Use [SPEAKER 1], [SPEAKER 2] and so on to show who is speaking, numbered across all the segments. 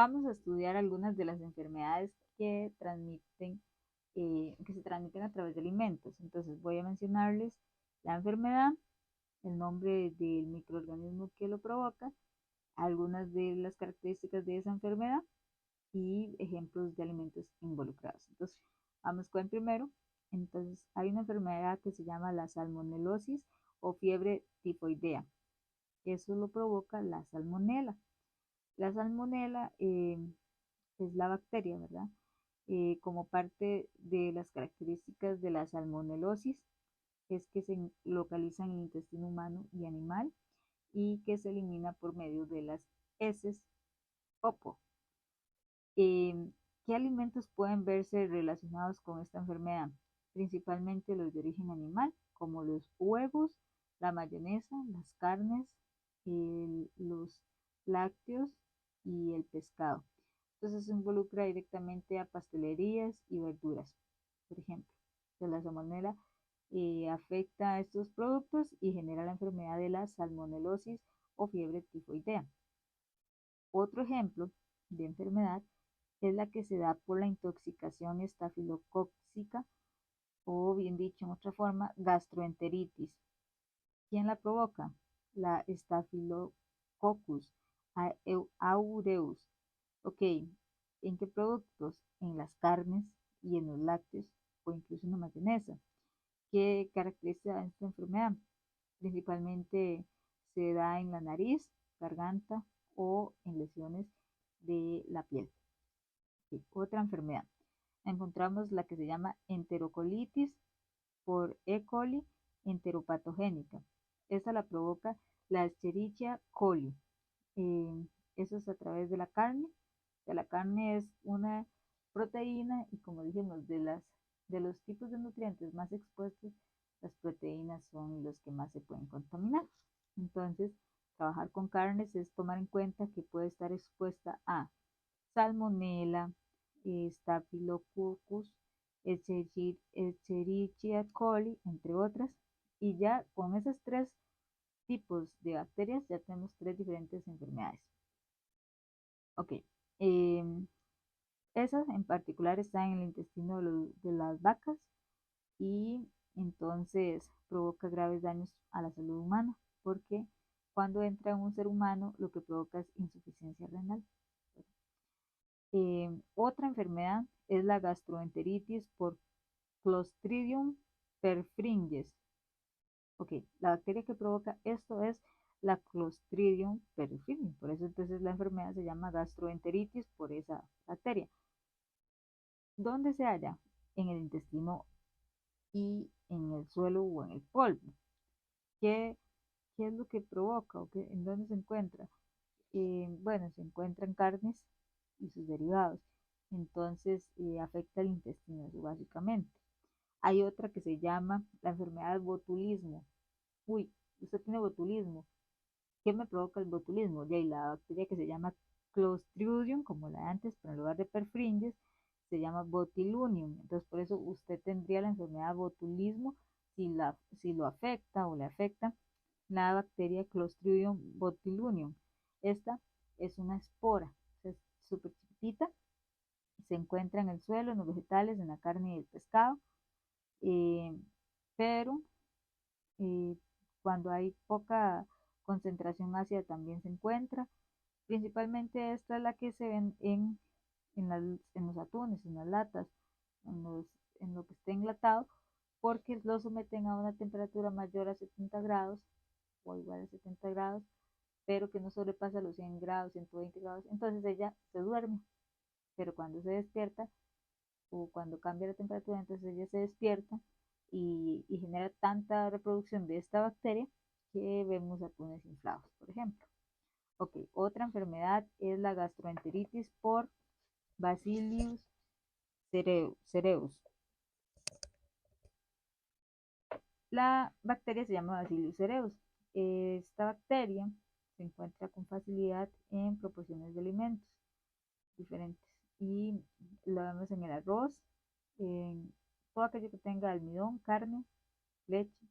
[SPEAKER 1] Vamos a estudiar algunas de las enfermedades que se transmiten a través de alimentos. Entonces voy a mencionarles la enfermedad, el nombre del microorganismo que lo provoca, algunas de las características de esa enfermedad y ejemplos de alimentos involucrados. Entonces, vamos con el primero. Entonces, hay una enfermedad que se llama la salmonelosis o fiebre tifoidea. Eso lo provoca la salmonela. La salmonela es la bacteria, ¿verdad? Como parte de las características de la salmonelosis es que se localiza en el intestino humano y animal y que se elimina por medio de las heces popo. ¿Qué alimentos pueden verse relacionados con esta enfermedad? Principalmente los de origen animal, como los huevos, la mayonesa, las carnes, los lácteos y el pescado. Entonces se involucra directamente a pastelerías y verduras, por ejemplo. Entonces, la salmonela afecta a estos productos y genera la enfermedad de la salmonelosis o fiebre tifoidea. Otro ejemplo de enfermedad es la que se da por la intoxicación estafilocóxica o bien dicho en otra forma, gastroenteritis. ¿Quién la provoca? La Staphylococcus aureus. Ok, ¿en qué productos? En las carnes y en los lácteos o incluso en la mayonesa. ¿Qué caracteriza esta enfermedad? Principalmente se da en la nariz, garganta o en lesiones de la piel. Sí, otra enfermedad. Encontramos la que se llama enterocolitis por E. coli enteropatogénica. Esta la provoca la Escherichia coli. Eso es a través de la carne. La carne es una proteína y como dijimos, de los tipos de nutrientes más expuestos, las proteínas son los que más se pueden contaminar. Entonces, trabajar con carnes es tomar en cuenta que puede estar expuesta a salmonella, Staphylococcus, Escherichia coli, entre otras. Y ya con esos tres tipos de bacterias ya tenemos tres diferentes enfermedades. Ok, esas en particular están en el intestino de las vacas y entonces provoca graves daños a la salud humana porque cuando entra en un ser humano lo que provoca es insuficiencia renal. Otra enfermedad es la gastroenteritis por Clostridium perfringens. Ok, la bacteria que provoca esto es la Clostridium perfringens. Por eso entonces la enfermedad se llama gastroenteritis por esa bacteria. ¿Dónde se halla? En el intestino y en el suelo o en el polvo. ¿Qué, qué es lo que provoca o en dónde se encuentra? Bueno, se encuentran carnes y sus derivados. Entonces afecta el intestino básicamente. Hay otra que se llama la enfermedad del botulismo. Uy, usted tiene botulismo. ¿Qué me provoca el botulismo? Y ahí la bacteria que se llama Clostridium, como la de antes, pero en lugar de perfringens, se llama Botulinum. Entonces, por eso usted tendría la enfermedad de botulismo si lo afecta o le afecta la bacteria Clostridium botulinum. Esta es una espora, es súper chiquitita, se encuentra en el suelo, en los vegetales, en la carne y el pescado, eh, pero eh, cuando hay poca concentración ácida también se encuentra. Principalmente esta es la que se ven en los atunes, en las latas, en lo que esté enlatado, porque lo someten a una temperatura mayor a 70 grados o igual a 70 grados, pero que no sobrepasa los 100 grados, 120 grados, entonces ella se duerme, pero cuando se despierta o cuando cambia la temperatura, entonces ella se despierta y genera tanta reproducción de esta bacteria que vemos atunes inflados, por ejemplo. Ok, otra enfermedad es la gastroenteritis por Bacillus cereus. La bacteria se llama Bacillus cereus. Esta bacteria se encuentra con facilidad en proporciones de alimentos diferentes y lo vemos en el arroz, en todo aquello que tenga almidón, carne, leche,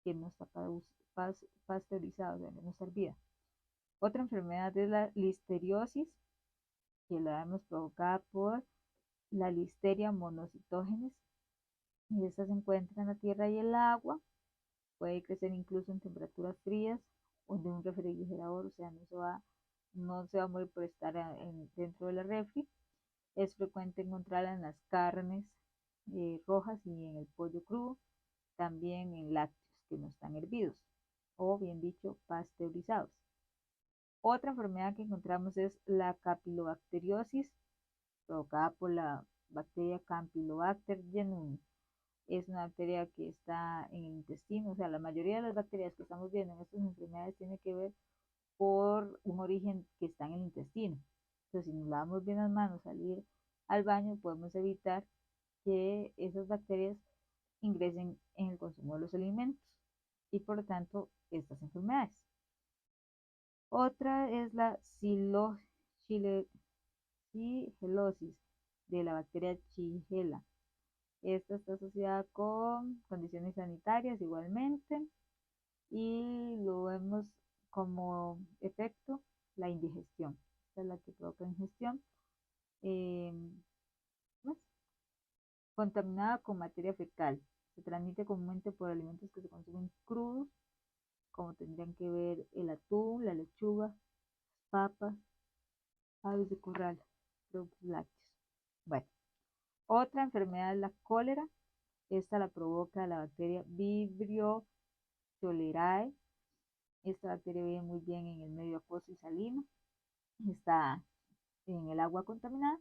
[SPEAKER 1] que no está pasteurizada, o sea, no está hervida. Otra enfermedad es la listeriosis que la vemos provocada por la Listeria monocytogenes. Y esta se encuentra en la tierra y el agua. Puede crecer incluso en temperaturas frías o de un refrigerador, o sea, no se va a morir por estar dentro de la refri. Es frecuente encontrarla en las carnes rojas y en el pollo crudo, también en lácteos que no están hervidos o bien dicho pasteurizados. Otra enfermedad que encontramos es la capilobacteriosis, provocada por la bacteria Campylobacter jejuni. Es una bacteria que está en el intestino, o sea, la mayoría de las bacterias que estamos viendo en estas enfermedades tiene que ver por un origen que está en el intestino. Entonces, si nos lavamos bien las manos al ir al baño, podemos evitar que esas bacterias ingresen en el consumo de los alimentos y por lo tanto estas enfermedades. Otra es la shigellosis de la bacteria Shigella. Esta está asociada con condiciones sanitarias igualmente y lo vemos como efecto la indigestión. Esta es la que provoca ingestión. Contaminada con materia fecal. Se transmite comúnmente por alimentos que se consumen crudos, como tendrían que ver el atún, la lechuga, papas, aves de corral, productos lácteos. Bueno, otra enfermedad es la cólera. Esta la provoca la bacteria Vibrio cholerae. Esta bacteria vive muy bien en el medio acuoso y salino. Está en el agua contaminada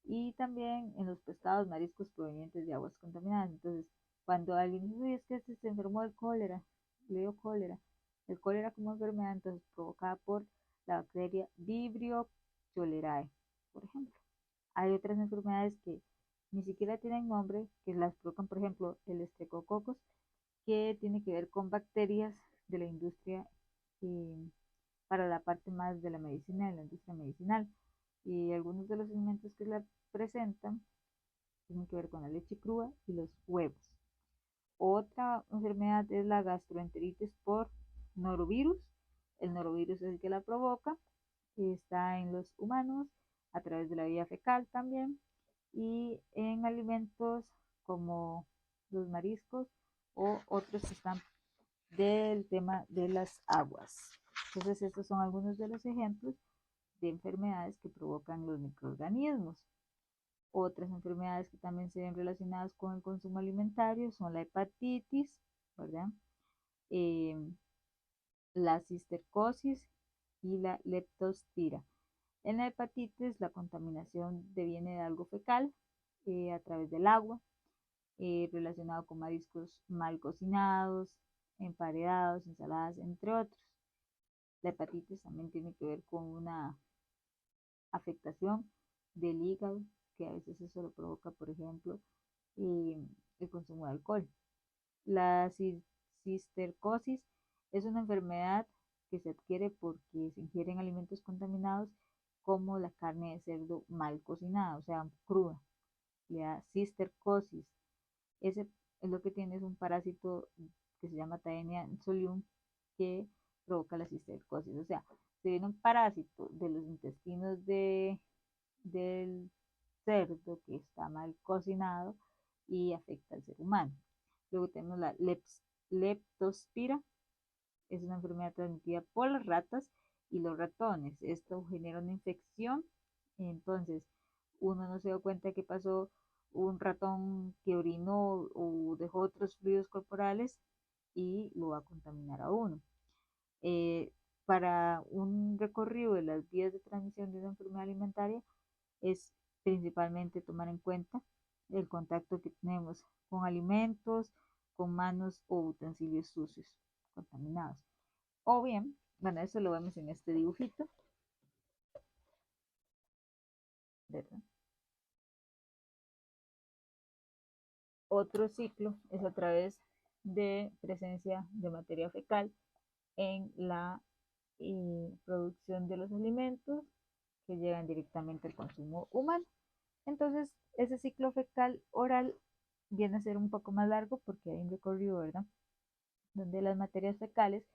[SPEAKER 1] y también en los pescados, mariscos provenientes de aguas contaminadas. Entonces, cuando alguien dice, es que este se enfermó del cólera, le dio cólera. El cólera como enfermedad, entonces, provocada por la bacteria Vibrio cholerae, por ejemplo. Hay otras enfermedades que ni siquiera tienen nombre, que las provocan, por ejemplo, el estreptococos, que tiene que ver con bacterias de la industria para la parte más de la medicina, de la industria medicinal. Y algunos de los alimentos que la presentan tienen que ver con la leche cruda y los huevos. Otra enfermedad es la gastroenteritis por norovirus. El norovirus es el que la provoca, está en los humanos a través de la vía fecal también y en alimentos como los mariscos o otros que están del tema de las aguas. Entonces estos son algunos de los ejemplos de enfermedades que provocan los microorganismos. Otras enfermedades que también se ven relacionadas con el consumo alimentario son la hepatitis, ¿verdad? La cistercosis y la leptospira. En la hepatitis la contaminación deviene de algo fecal a través del agua, relacionado con mariscos mal cocinados, emparedados, ensaladas, entre otros. La hepatitis también tiene que ver con una afectación del hígado, que a veces eso lo provoca, por ejemplo, el consumo de alcohol. La cistercosis es una enfermedad que se adquiere porque se ingieren alimentos contaminados como la carne de cerdo mal cocinada, o sea, cruda. La cistercosis, ese es lo que tiene, es un parásito que se llama Taenia solium que provoca la cistercosis, o sea, se viene un parásito de los intestinos del cerdo que está mal cocinado y afecta al ser humano. Luego tenemos la leptospira, es una enfermedad transmitida por las ratas y los ratones. Esto genera una infección, entonces uno no se da cuenta que pasó un ratón que orinó o dejó otros fluidos corporales y lo va a contaminar a uno. Para un recorrido de las vías de transmisión de una enfermedad alimentaria es principalmente tomar en cuenta el contacto que tenemos con alimentos, con manos o utensilios sucios, contaminados. O bien, bueno, eso lo vemos en este dibujito, ¿verdad? Otro ciclo es a través de presencia de materia fecal en la producción de los alimentos que llegan directamente al consumo humano. Entonces, ese ciclo fecal oral viene a ser un poco más largo porque hay un recorrido, ¿verdad? Donde las materias fecales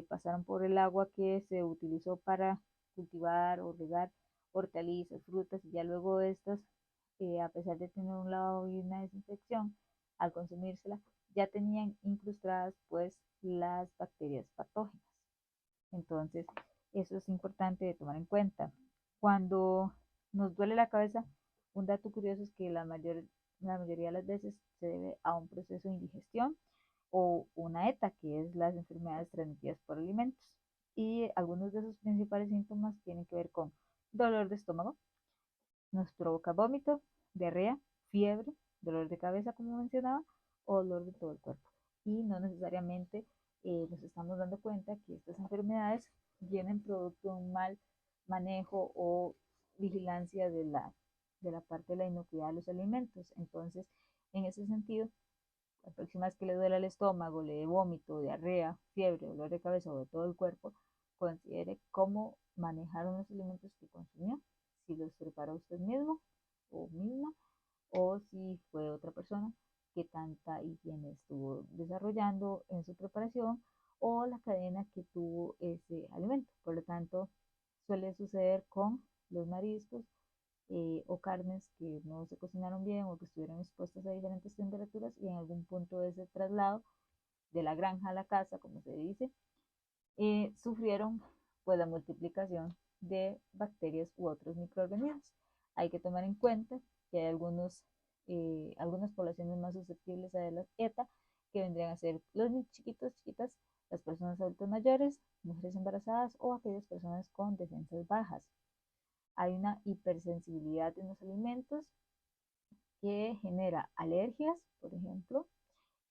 [SPEAKER 1] pasaron por el agua que se utilizó para cultivar o regar hortalizas, frutas, y ya luego estas, a pesar de tener un lavado y una desinfección, al consumírsela, ya tenían incrustadas pues las bacterias patógenas. Entonces, eso es importante de tomar en cuenta. Cuando nos duele la cabeza, un dato curioso es que la mayoría de las veces se debe a un proceso de indigestión o una ETA, que es las enfermedades transmitidas por alimentos. Y algunos de sus principales síntomas tienen que ver con dolor de estómago, nos provoca vómito, diarrea, fiebre, dolor de cabeza, como mencionaba, o dolor de todo el cuerpo. Y no necesariamente nos estamos dando cuenta que estas enfermedades vienen producto de un mal manejo o vigilancia de la parte de la inocuidad de los alimentos. Entonces, en ese sentido, la próxima vez que le duele el estómago, le dé vómito, diarrea, fiebre, dolor de cabeza o de todo el cuerpo, considere cómo manejaron los alimentos que consumió, si los preparó usted mismo o misma, o si fue otra persona, que tanta higiene estuvo desarrollando en su preparación o la cadena que tuvo ese alimento. Por lo tanto, suele suceder con los mariscos o carnes que no se cocinaron bien o que estuvieron expuestas a diferentes temperaturas y en algún punto de ese traslado de la granja a la casa, como se dice, sufrieron pues la multiplicación de bacterias u otros microorganismos. Hay que tomar en cuenta que hay algunas poblaciones más susceptibles a las ETA, que vendrían a ser los chiquitos, chiquitas, las personas adultas mayores, mujeres embarazadas o aquellas personas con defensas bajas. Hay una hipersensibilidad en los alimentos que genera alergias, por ejemplo.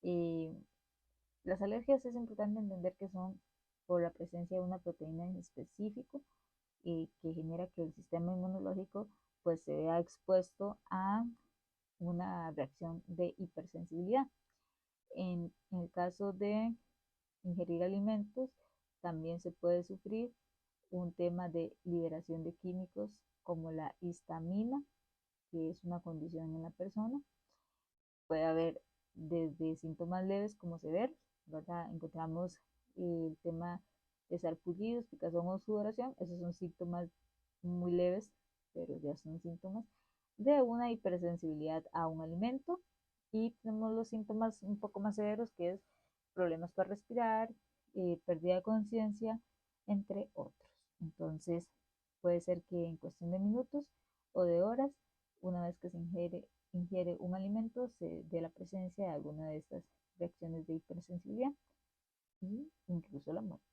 [SPEAKER 1] Eh, las alergias es importante entender que son por la presencia de una proteína en específico que genera que el sistema inmunológico pues se vea expuesto a una reacción de hipersensibilidad. En el caso de ingerir alimentos, también se puede sufrir un tema de liberación de químicos como la histamina, que es una condición en la persona. Puede haber desde síntomas leves como severos, ¿verdad? Encontramos el tema de sarpullidos, picazón o sudoración, esos son síntomas muy leves, pero ya son síntomas de una hipersensibilidad a un alimento. Y tenemos los síntomas un poco más severos, que es problemas para respirar, pérdida de conciencia, entre otros. Entonces, puede ser que en cuestión de minutos o de horas, una vez que se ingiere un alimento, se dé la presencia de alguna de estas reacciones de hipersensibilidad e incluso la muerte.